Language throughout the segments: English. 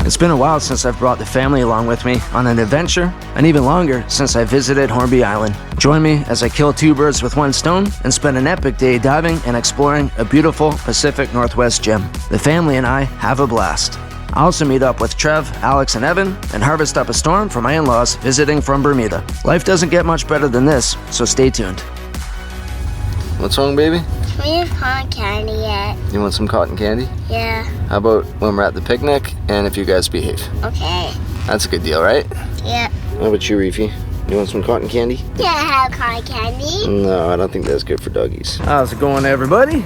It's been a while since I've brought the family along with me on an adventure, and even longer since I visited Hornby Island. Join me as I kill 2 birds with 1 stone and spend an epic day diving and exploring a beautiful Pacific Northwest gem. The family and I have a blast. I also meet up with Trev, Alex, and Evan and harvest up a storm for my in-laws visiting from Bermuda. Life doesn't get much better than this, so stay tuned. What's wrong, baby? We have cotton candy yet. You want some cotton candy? Yeah. How about when we're at the picnic and if you guys behave? Okay. That's a good deal, right? Yeah. How about you, Reefy? You want some cotton candy? Yeah, I have cotton candy. No, I don't think that's good for doggies. How's it going, everybody?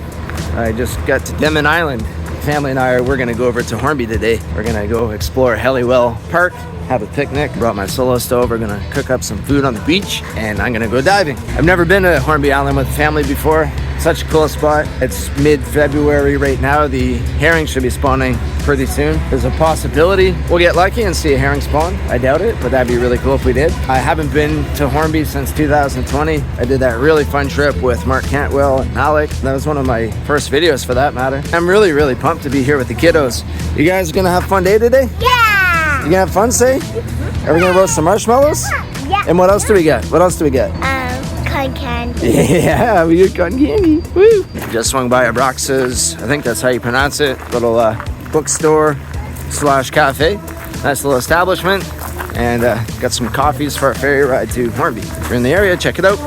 I just got to Denman Island. Family and we're gonna go over to Hornby today. We're gonna go explore Helliwell Park, have a picnic. Brought my solo stove. We're gonna cook up some food on the beach, and I'm gonna go diving. I've never been to Hornby Island with the family before. Such a cool spot. It's mid-February right now. The herring should be spawning pretty soon. There's a possibility we'll get lucky and see a herring spawn. I doubt it, but that'd be really cool if we did. I haven't been to Hornby since 2020. I did that really fun trip with Mark Cantwell and Alec. That was one of my first videos for that matter. I'm really, really pumped to be here with the kiddos. You guys gonna have a fun day today? Yeah! You gonna have fun, say? Are we gonna roast some marshmallows? Yeah. And what else do we got? What else do we got? Cotton candy. Yeah, we got cotton candy. Woo! Just swung by Abraxas, I think that's how you pronounce it. Little bookstore / cafe. Nice little establishment. And got some coffees for our ferry ride to Hornby. If you're in the area, check it out.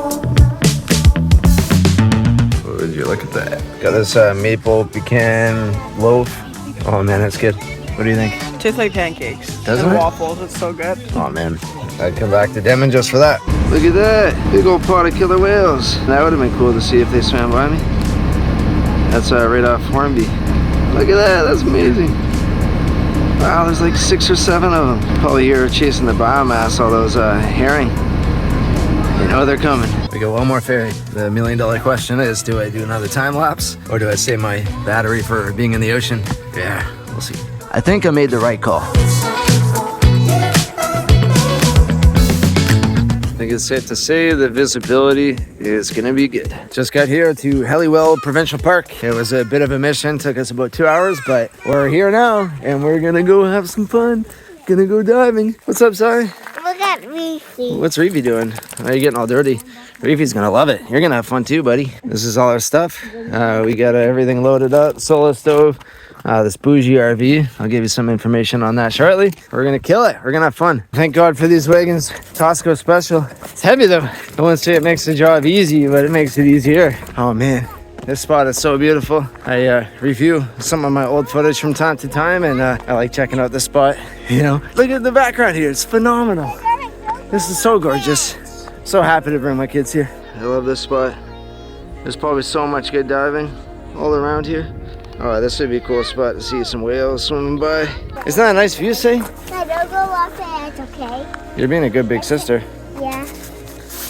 Oh, would you look at that? Got this maple pecan loaf. Oh man, that's good. What do you think? Tastes like pancakes. Doesn't and it? Waffles, it's so good. Oh man, I'd come back to Denman just for that. Look at that, big old pot of killer whales. That would have been cool to see if they swam by me. That's right off Hornby. Look at that, that's amazing. Wow, there's like 6 or 7 of them. Probably here chasing the biomass, all those herring. You know they're coming. We got one more ferry. The $1 million question is, do I do another time lapse or do I save my battery for being in the ocean? Yeah, we'll see. I think I made the right call. I think it's safe to say the visibility is gonna be good. Just got here to Helliwell Provincial Park. It was a bit of a mission, took us about 2 hours, but we're here now and we're gonna go have some fun. Gonna go diving. What's up, Si? Look at Reefy. What's Reefy doing? Why are you getting all dirty? Reefy's gonna love it. You're gonna have fun too, buddy. This is all our stuff. We got everything loaded up. Solo stove. This bougie RV. I'll give you some information on that shortly. We're gonna kill it. We're gonna have fun. Thank God for these wagons. Costco special. It's heavy though. I wouldn't say it makes the job easy, but it makes it easier. Oh man, this spot is so beautiful. I review some of my old footage from time to time, and I like checking out this spot. You know, look at the background here. It's phenomenal. This is so gorgeous. So happy to bring my kids here. I love this spot. There's probably so much good diving all around here. Oh, this would be a cool spot to see some whales swimming by. Isn't that a nice view, say? Yeah, don't go off the edge, okay? You're being a good big sister. Yeah.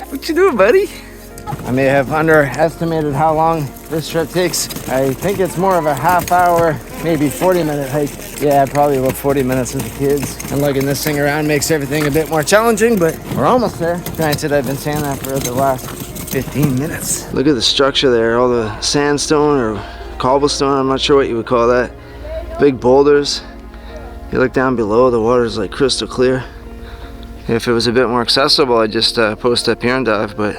What you doing, buddy? I may have underestimated how long this trip takes. I think it's more of a half hour, maybe 40-minute hike. Yeah, probably about 40 minutes with the kids. And lugging this thing around makes everything a bit more challenging, but we're almost there. Granted, I've been saying that for the last 15 minutes. Look at the structure there, all the sandstone or cobblestone, I'm not sure what you would call that. Big boulders. You look down below, the water's like crystal clear. If it was a bit more accessible, I'd just post up here and dive, but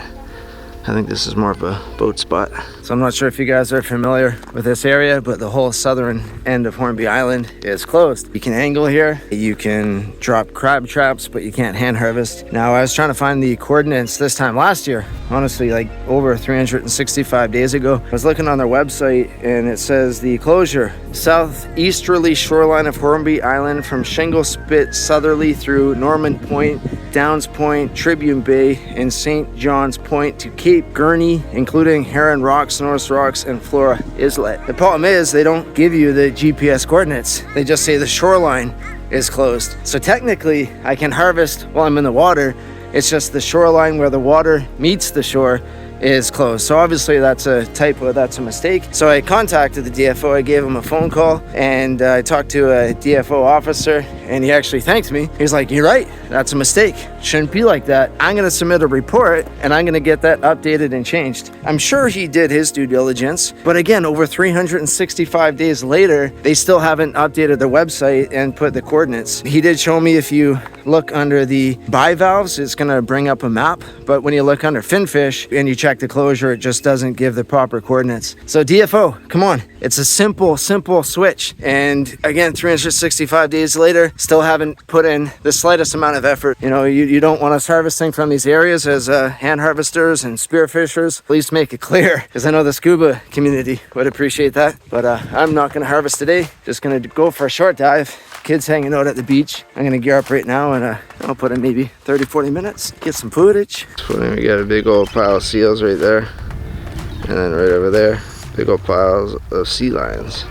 I think this is more of a boat spot. So I'm not sure if you guys are familiar with this area, but the whole southern end of Hornby Island is closed. You can angle here, you can drop crab traps, but you can't hand harvest. Now, I was trying to find the coordinates this time last year, honestly, like over 365 days ago. I was looking on their website and it says the closure, southeasterly shoreline of Hornby Island from Shingle Spit southerly through Norman Point, Downs Point, Tribune Bay, and St. John's Point to Cape Gurney, including Heron Rocks, North Rocks, and Flora Islet. The problem is they don't give you the GPS coordinates. They just say the shoreline is closed. So technically, I can harvest while I'm in the water. It's just the shoreline where the water meets the shore is closed. So obviously that's a typo, that's a mistake. So I contacted the DFO, I gave him a phone call, and I talked to a DFO officer, and he actually thanked me. He's like, you're right, that's a mistake. shouldn't be like that. I'm gonna submit a report and I'm gonna get that updated and changed. I'm sure he did his due diligence, but again, over 365 days later, they still haven't updated their website and put the coordinates. He did show me if you look under the bivalves, it's gonna bring up a map, but when you look under finfish and you check the closure, it just doesn't give the proper coordinates. So DFO, come on. It's a simple switch. And again, 365 days later, still haven't put in the slightest amount of effort. You know, you don't want us harvesting from these areas as hand harvesters and spearfishers. Please make it clear, because I know the scuba community would appreciate that. But I'm not gonna harvest today. Just gonna go for a short dive. Kids hanging out at the beach. I'm gonna gear up right now and I'll put in maybe 30-40 minutes, get some footage. We got a big old pile of seals right there. And then right over there, big old piles of sea lions.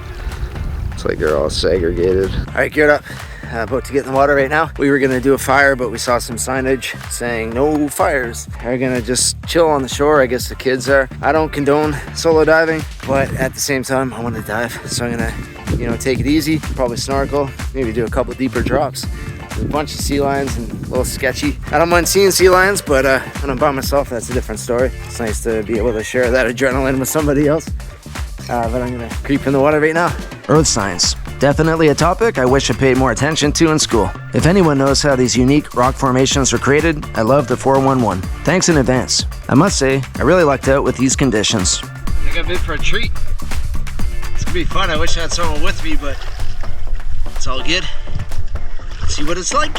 It's like they're all segregated. All right, geared up. About to get in the water right now. We were gonna do a fire, but we saw some signage saying no fires. We're gonna just chill on the shore. I guess the kids are. I don't condone solo diving, but at the same time, I want to dive. So I'm gonna, you know, take it easy, probably snorkel, maybe do a couple deeper drops. There's a bunch of sea lions and a little sketchy. I don't mind seeing sea lions, but when I'm by myself, that's a different story. It's nice to be able to share that adrenaline with somebody else. But I'm gonna creep in the water right now. Earth science. Definitely a topic I wish I paid more attention to in school. If anyone knows how these unique rock formations were created, I love the 411. Thanks in advance. I must say, I really lucked out with these conditions. I think I'm in for a treat. It's gonna be fun. I wish I had someone with me, but it's all good. Let's see what it's like.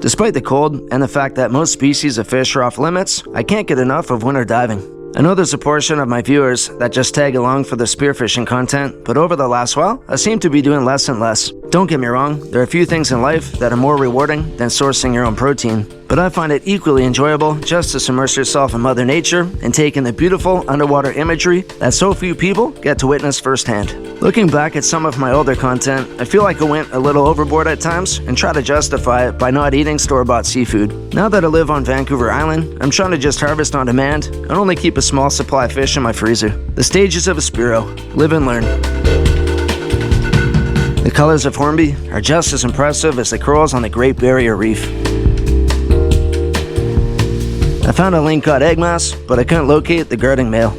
Despite the cold and the fact that most species of fish are off limits, I can't get enough of winter diving. I know there's a portion of my viewers that just tag along for the spearfishing content, but over the last while, I seem to be doing less and less. Don't get me wrong, there are a few things in life that are more rewarding than sourcing your own protein, but I find it equally enjoyable just to immerse yourself in Mother Nature and take in the beautiful underwater imagery that so few people get to witness firsthand. Looking back at some of my older content, I feel like I went a little overboard at times and try to justify it by not eating store-bought seafood. Now that I live on Vancouver Island, I'm trying to just harvest on demand and only keep a small supply of fish in my freezer. The stages of a Spiro. Live and learn. The colors of Hornby are just as impressive as the corals on the Great Barrier Reef. I found a lingcod egg mass, but I couldn't locate the girding male.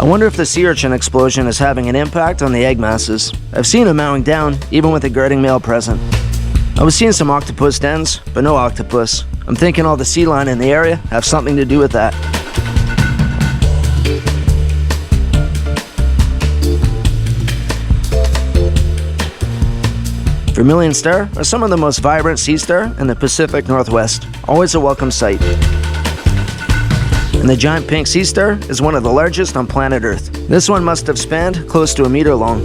I wonder if the sea urchin explosion is having an impact on the egg masses. I've seen them mowing down, even with a girding male present. I was seeing some octopus dens, but no octopus. I'm thinking all the sea lion in the area have something to do with that. Vermilion star are some of the most vibrant sea star in the Pacific Northwest. Always a welcome sight. And the giant pink sea star is one of the largest on planet Earth. This one must have spanned close to a meter long.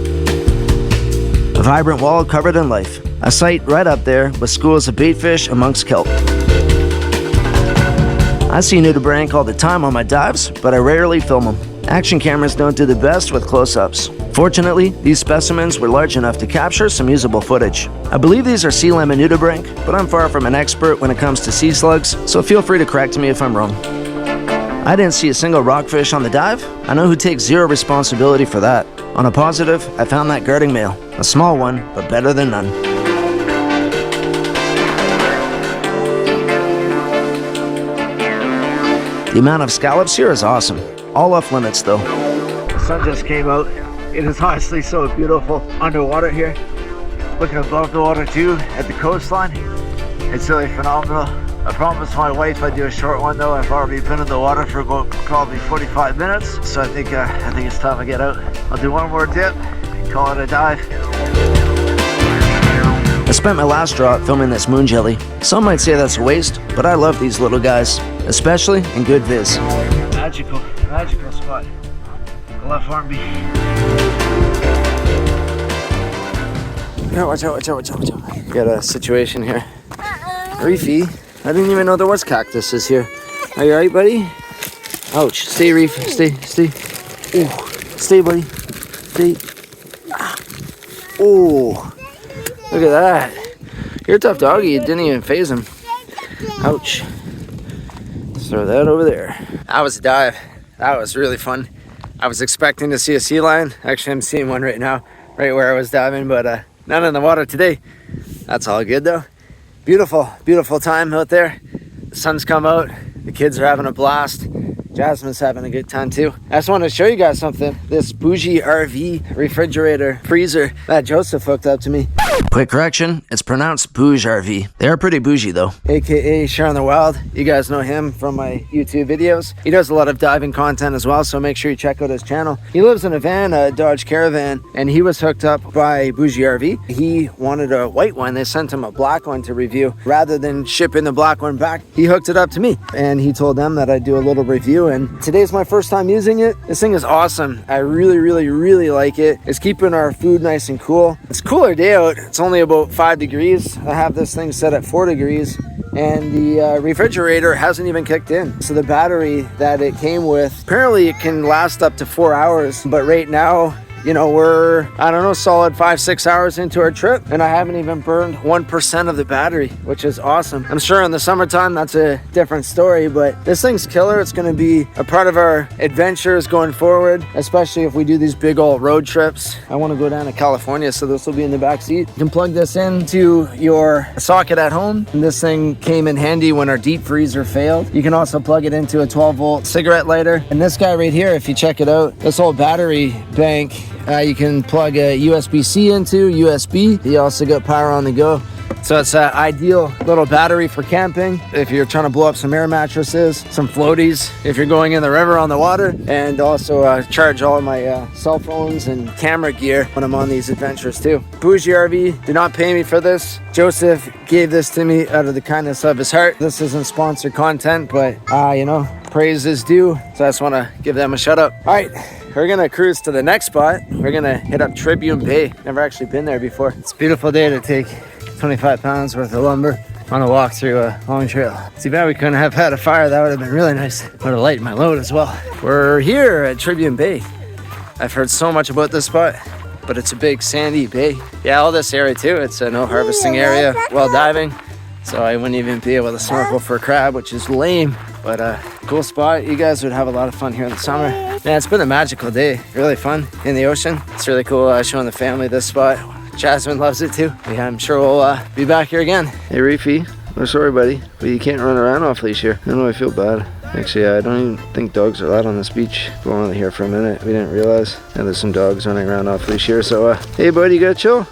A vibrant wall covered in life. A sight right up there with schools of baitfish amongst kelp. I see nudibranch all the time on my dives, but I rarely film them. Action cameras don't do the best with close-ups. Fortunately, these specimens were large enough to capture some usable footage. I believe these are sea lemon nudibranch, but I'm far from an expert when it comes to sea slugs, so feel free to correct me if I'm wrong. I didn't see a single rockfish on the dive. I know who takes zero responsibility for that. On a positive, I found that girding male. A small one, but better than none. The amount of scallops here is awesome. All off limits though. The sun just came out. It is honestly so beautiful underwater here. Looking above the water too at the coastline. It's really phenomenal. I promised my wife I'd do a short one though. I've already been in the water for about probably 45 minutes. So I think it's time to get out. I'll do one more dip and call it a dive. I spent my last drop filming this moon jelly. Some might say that's a waste, but I love these little guys, especially in good viz. Magical spot. Go left Hornby. Yeah, watch out. Got a situation here. Reefy. I didn't even know there was cactuses here. Are you alright, buddy? Ouch. Stay, Reef. Stay. Ooh. Stay, buddy. Stay. Oh. Look at that. You're a tough doggy. You didn't even phase him. Ouch. Let's throw that over there. That was a dive. That was really fun. I was expecting to see a sea lion. Actually, I'm seeing one right now. right where I was diving, but none in the water today. That's all good though. Beautiful, beautiful time out there. The sun's come out. The kids are having a blast. Jasmine's having a good time too. I just want to show you guys something. This bougie RV refrigerator freezer that Joseph hooked up to me. Quick correction, it's pronounced Bouge RV. They're pretty bougie though. AKA Sharon the Wild. You guys know him from my YouTube videos. He does a lot of diving content as well, so make sure you check out his channel. He lives in a van, a Dodge Caravan, and he was hooked up by Bougie RV. He wanted a white one. They sent him a black one to review. Rather than shipping the black one back, he hooked it up to me. And he told them that I'd do a little review, and today's my first time using it. This thing is awesome. I really like it. It's keeping our food nice and cool. It's a cooler day out. It's only about 5 degrees. I have this thing set at 4 degrees, and the refrigerator hasn't even kicked in. So the battery that it came with, apparently it can last up to 4 hours, but right now, you know, we're, I don't know, solid 5-6 hours into our trip, and I haven't even burned 1% of the battery, which is awesome. I'm sure in the summertime that's a different story, but this thing's killer. It's going to be a part of our adventures going forward, especially if we do these big old road trips. I want to go down to California, so this will be in the back seat. You can plug this into your socket at home, and this thing came in handy when our deep freezer failed. You can also plug it into a 12-volt cigarette lighter, and this guy right here, if you check it out, this old battery bank, you can plug a USB-C into, USB. You also got power on the go. So it's an ideal little battery for camping. If you're trying to blow up some air mattresses, some floaties, if you're going in the river on the water, and also charge all of my cell phones and camera gear when I'm on these adventures too. Bougie RV did not pay me for this. Joseph gave this to me out of the kindness of his heart. This isn't sponsored content, but you know, praise is due. So I just want to give them a shout out. All right. We're gonna cruise to the next spot. We're gonna hit up Tribune Bay. Never actually been there before. It's a beautiful day to take 25 pounds worth of lumber on a walk through a long trail. Too bad we couldn't have had a fire. That would have been really nice. Would have lightened my load as well. We're here at Tribune Bay. I've heard so much about this spot, but it's a big sandy bay. Yeah, all this area too. It's a no harvesting area while diving. So I wouldn't even be able to snorkel for crab, which is lame, but cool spot. You guys would have a lot of fun here in the summer. Man, it's been a magical day. Really fun in the ocean. It's really cool showing the family this spot. Jasmine loves it too. Yeah, I'm sure we'll be back here again. Hey, Reefy. I'm sorry, buddy, but you can't run around off leash here. I know I feel bad. Actually, I don't even think dogs are allowed on this beach. We're only here for a minute. We didn't realize. And there's some dogs running around off leash here. So, hey, buddy, you gotta chill.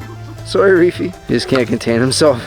Sorry, Reefy. He just can't contain himself.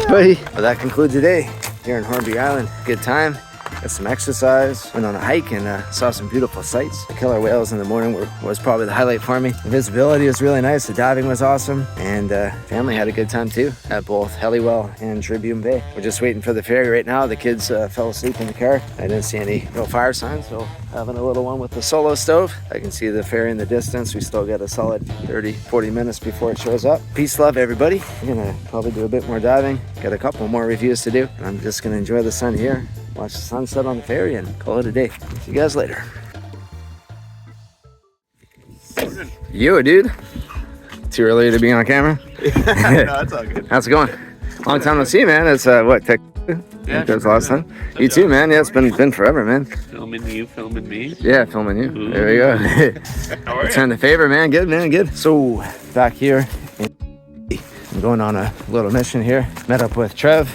Buddy. Well, that concludes the day here in Hornby Island. Good time. Got some exercise, went on a hike, and saw some beautiful sights. The killer whales in the morning was probably the highlight for me. The visibility was really nice, the diving was awesome, and family had a good time too at both Helliwell and Tribune Bay. We're just waiting for the ferry right now. The kids fell asleep in the car. I didn't see any real fire signs, so having a little one with the solo stove. I can see the ferry in the distance. We still got a solid 30-40 minutes before it shows up. Peace, love, everybody. I'm gonna probably do a bit more diving. Got a couple more reviews to do, and I'm just gonna enjoy the sun here, watch the sunset on the ferry, and call it a day. See you guys later. Yo, dude. Too early to be on camera? No, that's all good. How's it going? Long time no see, man. It's what, tech? Yeah, that was the last time. You too, man. Yeah, it's been forever, man. Filming you, filming me. Yeah, filming you. Ooh. There we go. How are you? Return the favor, man. Good, man. Good. So back here, I'm going on a little mission here. Met up with Trev,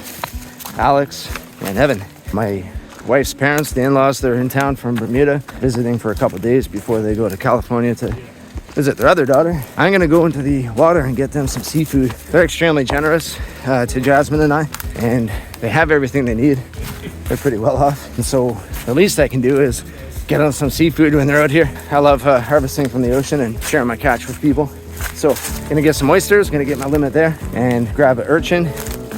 Alex, and Evan. My wife's parents, the in-laws, they're in town from Bermuda, visiting for a couple days before they go to California to visit their other daughter. I'm gonna go into the water and get them some seafood. They're extremely generous to Jasmine and I, and they have everything they need. They're pretty well off, and so the least I can do is get them some seafood when they're out here. I love harvesting from the ocean and sharing my catch with people. So gonna get some oysters, gonna get my limit there, and grab an urchin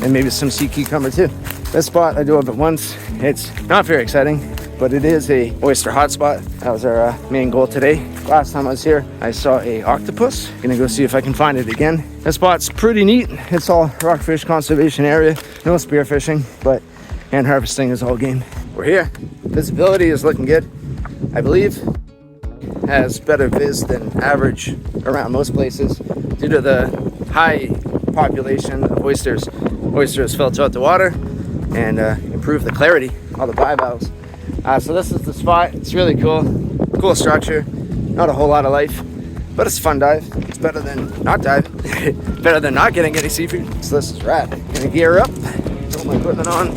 and maybe some sea cucumber too. This spot I do it once. It's not very exciting, but it is a oyster hotspot. That was our main goal today. Last time I was here, I saw a octopus. Gonna go see if I can find it again. This spot's pretty neat. It's all rockfish conservation area. No spear fishing, but hand harvesting is all game. We're here. Visibility is looking good. I believe has better viz than average around most places due to the high population of oysters. Oysters filter out the water and improve the clarity, all the bivalves. So this is the spot. It's really cool. Cool structure. Not a whole lot of life, but it's a fun dive. It's better than not dive. Better than not getting any seafood. So this is rad. Gonna gear up, put my equipment on.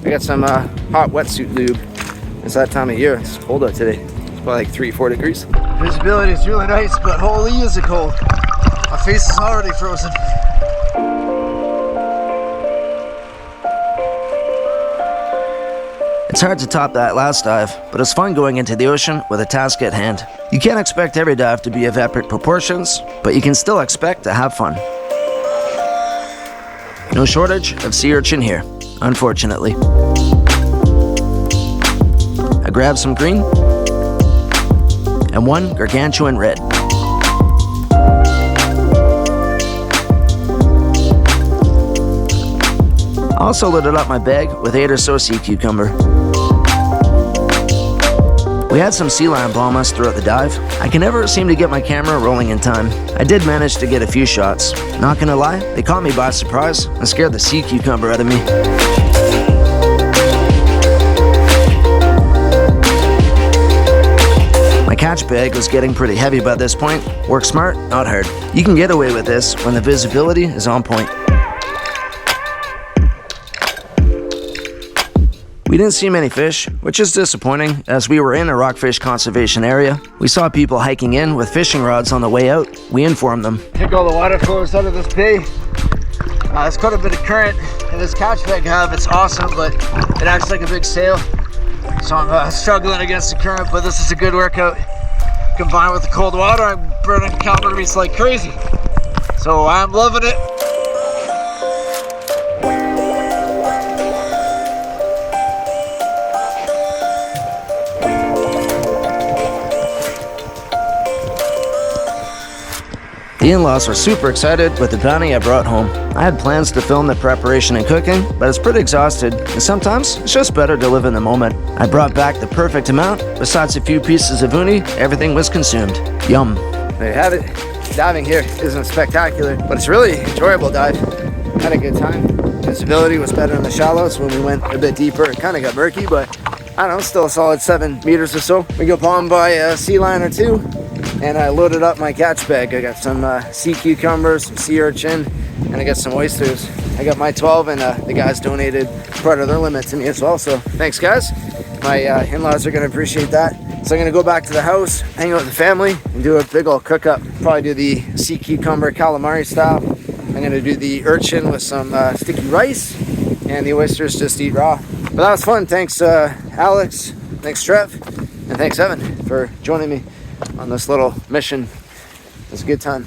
I got some hot wetsuit lube. It's that time of year. It's cold out today. It's probably like 3-4 degrees. Visibility is really nice, but holy is it cold. My face is already frozen. It's hard to top that last dive, but it's fun going into the ocean with a task at hand. You can't expect every dive to be of epic proportions, but you can still expect to have fun. No shortage of sea urchin here, unfortunately. I grabbed some green and one gargantuan red. I also loaded up my bag with 8 or so sea cucumber. We had some sea lion bomb us throughout the dive. I can never seem to get my camera rolling in time. I did manage to get a few shots. Not gonna lie, they caught me by surprise and scared the sea cucumber out of me. My catch bag was getting pretty heavy by this point. Work smart, not hard. You can get away with this when the visibility is on point. We didn't see many fish, which is disappointing as we were in a rockfish conservation area. We saw people hiking in with fishing rods on the way out. We informed them. I think all the water flows out of this bay. There's quite a bit of current in this catch bag I have. It's awesome, but it acts like a big sail. So I'm struggling against the current, but this is a good workout. Combined with the cold water, I'm burning calories like crazy. So I'm loving it. The in-laws were super excited with the bounty I brought home. I had plans to film the preparation and cooking, but it's pretty exhausted, and sometimes it's just better to live in the moment. I brought back the perfect amount. Besides a few pieces of uni, everything was consumed. Yum. There you have it. Diving here isn't spectacular, but it's really enjoyable dive. Had a good time. Visibility was better in the shallows. When we went a bit deeper, it kind of got murky, but I don't know, still a solid 7 meters or so. We got bombed by a sea lion or two. And I loaded up my catch bag. I got some sea cucumbers, some sea urchin, and I got some oysters. I got my 12, and the guys donated part of their limit to me as well. So thanks, guys. My in-laws are gonna appreciate that. So I'm gonna go back to the house, hang out with the family, and do a big old cook-up. Probably do the sea cucumber calamari style. I'm gonna do the urchin with some sticky rice, and the oysters just eat raw. But that was fun. Thanks, Alex. Thanks, Trev, and thanks, Evan, for joining me on this little mission. It was a good time.